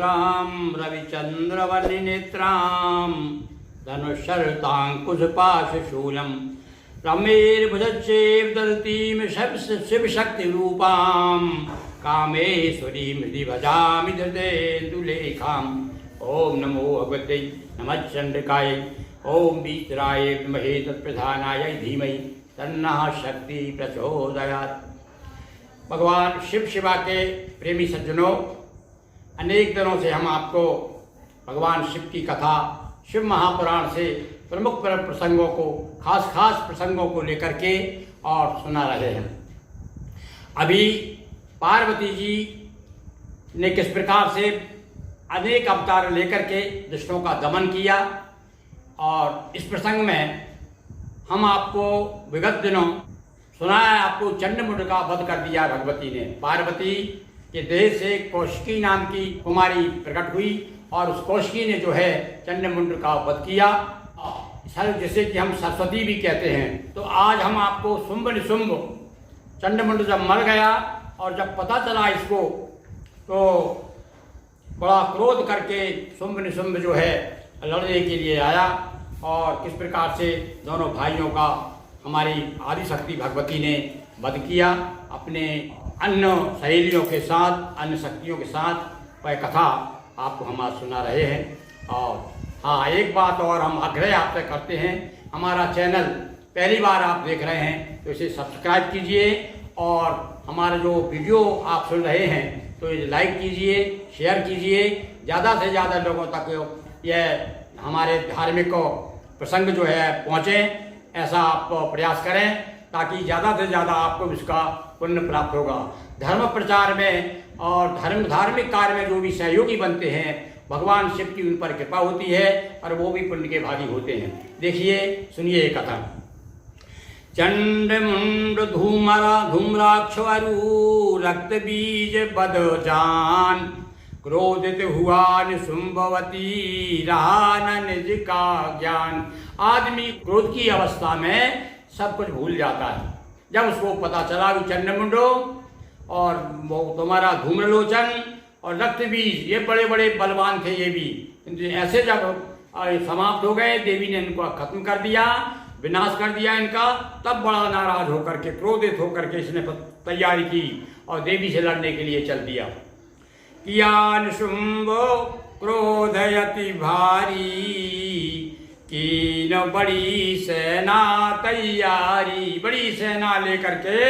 सहस्रां रविचन्द्रवल्लिनेत्रां धनुषर्ताङ्कुशपाशशूलं रमेर्भुजच्चेवदलतीं शिवशक्तिरूपां कामेश्वरीं हृदि भजामि धृतेन्दुलेखाम्। ओम नमो भगवते नमश्चंडिकाय। ओम वीतराय विद्महे तत्प्रधानाय धीमहि तन्नः शक्ति प्रचोदयात्। भगवान शिव शिवा के प्रेमी सज्जनों, अनेक दिनों से हम आपको भगवान शिव की कथा, शिव महापुराण से प्रमुख प्रसंगों को, खास प्रसंगों को लेकर के और सुना रहे हैं। अभी पार्वती जी ने किस प्रकार से अनेक अवतार लेकर के दुष्टों का दमन किया, और इस प्रसंग में हम आपको विगत दिनों सुनाया, आपको चंडमुंड का वध कर दिया भगवती ने। पार्वती के देह से कौशिकी नाम की कुमारी प्रकट हुई और उस कौशिकी ने जो है चंडमुंड का वध किया, जिसे कि हम सरस्वती भी कहते हैं। तो आज हम आपको शुंभ निशुंभ, चंडमुंड जब मर गया और जब पता चला इसको, तो बड़ा क्रोध करके शुंभ निशुंभ जो है लड़ने के लिए आया, और किस प्रकार से दोनों भाइयों का हमारी आदिशक्ति भगवती ने वध किया अपने अन्य सहेलियों के साथ, अन्य शक्तियों के साथ। वह कथा आपको हम आज सुना रहे हैं। और हाँ, एक बात और हम आग्रह आपसे करते हैं, हमारा चैनल पहली बार आप देख रहे हैं तो इसे सब्सक्राइब कीजिए, और हमारा जो वीडियो आप सुन रहे हैं तो इसे लाइक कीजिए, शेयर कीजिए, ज़्यादा से ज़्यादा लोगों तक यह हमारे धार्मिक प्रसंग जो है पहुँचे, ऐसा आप प्रयास करें ताकि ज़्यादा से ज़्यादा आपको इसका पुण्य प्राप्त होगा। धर्म प्रचार में और धार्मिक कार्य में जो भी सहयोगी बनते हैं, भगवान शिव की उन पर कृपा होती है और वो भी पुण्य के भागी होते हैं। देखिए, सुनिए कथा। चंडमुंड धूम्राक्षवरु रक्त बीज बद जान, क्रोधित हुआ निशुंभवती रहा न निज का ज्ञान। आदमी क्रोध की अवस्था में सब कुछ भूल जाता है। जब उसको पता चला कि चंडमुंडो और वो तुम्हारा धूम्रलोचन और रक्त बीज, ये बड़े बड़े बलवान थे, ये भी ऐसे जब समाप्त हो गए, देवी ने इनको खत्म कर दिया, विनाश कर दिया इनका, तब बड़ा नाराज होकर के, क्रोधित होकर के इसने तैयारी की और देवी से लड़ने के लिए चल दिया। किया निशुंभो क्रोधयति भारी, कीन बड़ी सेना तैयारी। बड़ी सेना लेकर के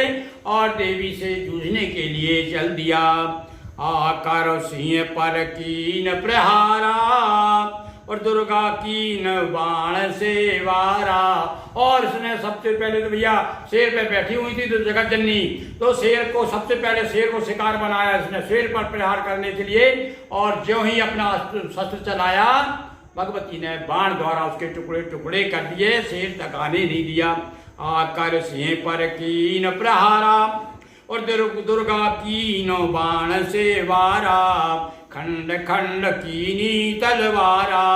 और देवी से जूझने के लिए चल दिया। आकर सिंह पर कीन प्रहारा, और दुर्गा कीन बाण से वारा। और इसने सबसे पहले तो भैया शेर पे बैठी हुई थी तो जगत जननी, तो शेर को सबसे पहले शेर को शिकार बनाया इसने, शेर पर प्रहार करने के लिए। और जो ही अपना शस्त्र चलाया, भगवती ने बाण द्वारा उसके टुकड़े टुकड़े कर दिए, शेर तक आने नहीं दिया। आकर सिंह पर कीन प्रहारा, और दुर्गा कीनो बाण से वारा। खंड खंड कीनी तलवारा,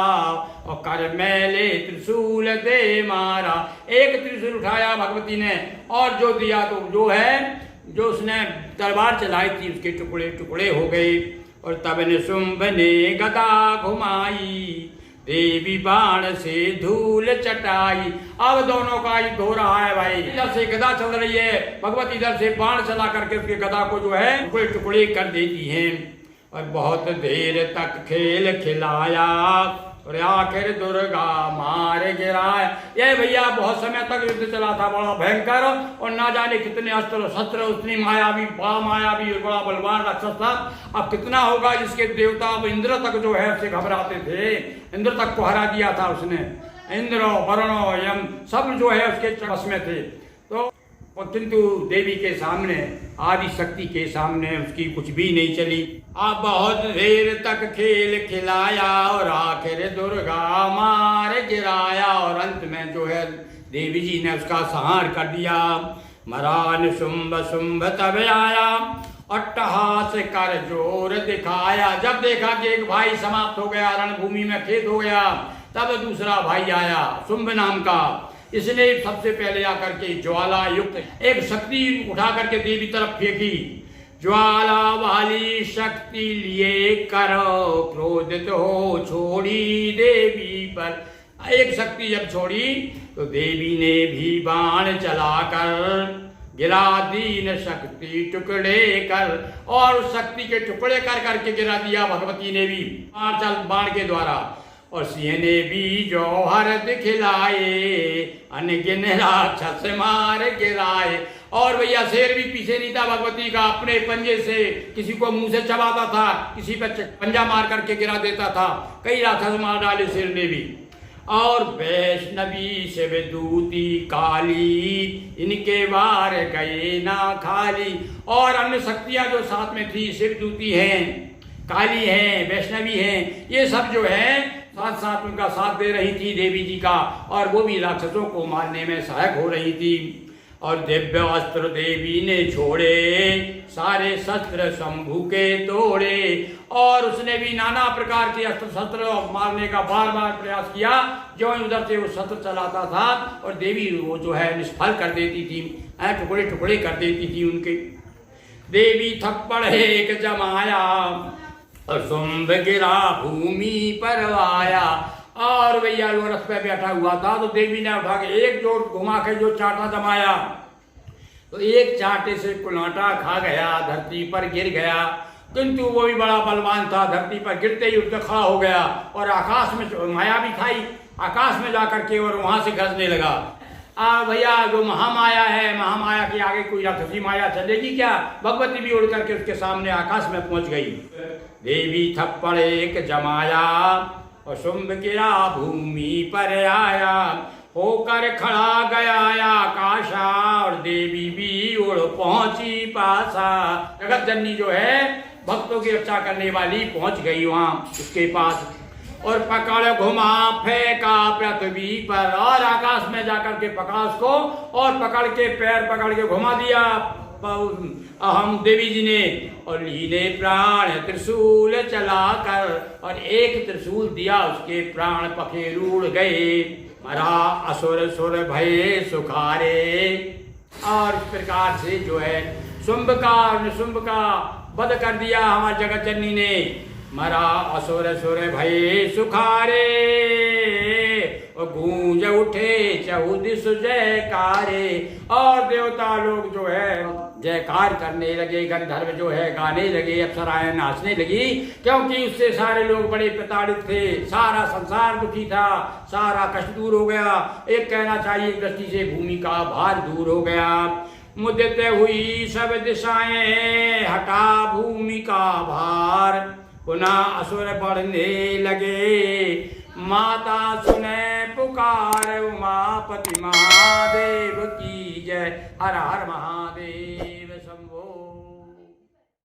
और कर मैले त्रिशूल दे मारा। एक त्रिशूल उठाया भगवती ने, और जो दिया तो जो है, जो उसने तलवार चलाई थी, उसके टुकड़े टुकड़े हो गए। और तब निशुंभ ने गदा घुमाई, देवी बाण से धूल चटाई। अब दोनों का युद्ध हो रहा है भाई। इधर से गदा चल रही है, भगवती इधर से बाण चला करके उसके गदा को जो है टुकड़े टुकड़े कर देती हैं। और बहुत देर तक खेल खिलाया, और आखिर दुर्गा मार गिराया। ये भैया बहुत समय तक युद्ध चला था, बड़ा भयंकर, और ना जाने कितने अस्त्र शस्त्र, उतनी मायावी, बड़ा मायावी, बड़ा बलवान राक्षस था। अब कितना होगा, जिसके देवता अब इंद्र तक जो है उससे घबराते थे, इंद्र तक को हरा दिया था उसने। इंद्र वरुण यम सब जो है उसके वश में थे। तो किंतु देवी के सामने, आदि शक्ति के सामने उसकी कुछ भी नहीं चली। अब बहुत देर तक खेल खिलाया, और आखिर दुर्गा मार गिराया। और अंत में जो है देवी जी ने उसका संहार कर दिया। मरान शुंभ शुंभ तब आया, अट्टहास कर जोर दिखाया। जब देखा कि एक भाई समाप्त हो गया, रणभूमि में खेत हो गया, तब दूसरा भाई आया शुंभ नाम का। इसने सबसे पहले आकर के ज्वाला युक्त एक शक्ति उठा करके देवी तरफ फेंकी, ज्वाला वाली शक्ति लिए करो क्रोधित हो छोड़ी देवी पर। एक शक्ति जब छोड़ी तो देवी ने भी बाण चलाकर गिरा दीन शक्ति टुकड़े कर, और उस शक्ति के टुकड़े कर करके गिरा दिया भगवती ने भी बाण के द्वारा। और सिंह ने भी जौहर दिखलाए अनगिन राक्षस मार गिराए। और भैया शेर भी पीछे नहीं था भगवती का, अपने पंजे से किसी को मुंह से चबाता था, किसी पर पंजा मार करके गिरा देता था। कई राक्षस मार डाले शेर ने भी। और वैष्णवी शिवदूती काली इनके वार गए ना खाली। और अन्य शक्तियां जो साथ में थी, शिवदूती हैं, काली हैं, वैष्णवी हैं, ये सब जो है साथ साथ उनका साथ दे रही थी देवी जी का, और वो भी राक्षसों को मारने में सहायक हो रही थी। और दिव्य अस्त्र देवी ने छोड़े सारे शस्त्र शंभु के तोड़े। और उसने भी नाना प्रकार के अस्त्र शस्त्र मारने का बार बार प्रयास किया। जो उधर से वो शस्त्र चलाता था और देवी वो जो है निष्फल कर देती थी, टुकड़े टुकड़े कर देती थी उनके। देवी थप्पड़ एक जमाया और शुंभ गिरा भूमि पर आया। और भैया वो रथ पे बैठा हुआ था तो देवी ने उठा के एक जोर घुमा के जो चाटा जमाया तो एक चाटे से कुलाटा खा गया, धरती पर गिर गया। किंतु वो भी बड़ा बलवान था, धरती पर गिरते ही उठ खड़ा हो गया और आकाश में माया भी खाई, आकाश में जाकर के और वहां से गरजने लगा। भैया जो महामाया है, महामाया के आगे कोई राक्षसी माया चलेगी क्या? भगवती भी उड़ करके उसके सामने आकाश में पहुंच गई। देवी थप्पड़ एक जमाया और शुंभ गिरा भूमि पर आया। होकर खड़ा गया आकाशा और देवी भी उड़ पहुंची पासा। जगत जननी जो है भक्तों की रक्षा करने वाली पहुंच गई वहां उसके पास। और पकड़ घुमा फेंका पृथ्वी पर, और आकाश में जाकर के पकड़ा उसको और पकड़ के पैर पकड़ के घुमा दिया हम देवी जी ने। और लीने प्राण त्रिशूल चलाकर, और एक त्रिशूल दिया उसके प्राण पखेरूड़ गए। मरा असुर सुर भये सुखारे। और इस प्रकार से जो है शुंभ का और निशुंभ का वध कर दिया हमारी जगत जननी ने। मरा असुर सुर भये सुखारे और गूंज उठे चहुदिस जयकारे। और देवता लोग जो है जयकार करने लगे, गंधर्व जो है गाने लगे, अप्सराएं नाचने लगी, क्योंकि उससे सारे लोग बड़े प्रताड़ित थे। सारा संसार दुखी था, सारा कष्ट दूर हो गया। एक कहना चाहिए दृष्टि से भूमि का भार दूर हो गया। मुदित हुई सब दिशाएं हटा भूमि का भार। पुनः असुर बढ़ने लगे, माता सुने पुकार उमापति महादेव की जय। हर हर महादेव शंभो।